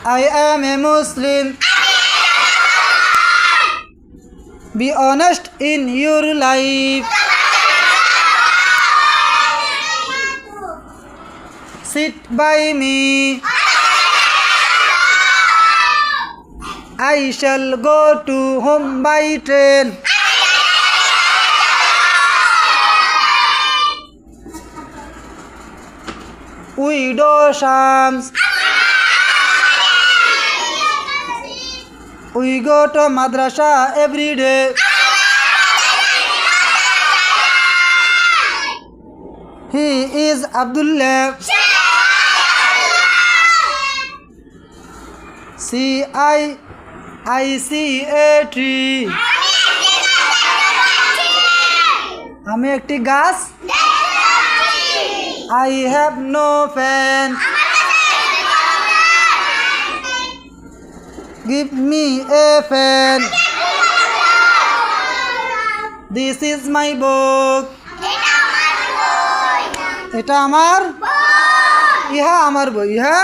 I am a Muslim. Be honest in your life. Sit by me. I shall go to home by train. We do shams. We go to madrasa every day. He is Abdullah. I see a tree. আমি একটি গাছ। I have no fan. Give me a fan. This is my book. এটা আমার ইহা আমার বই। ইহা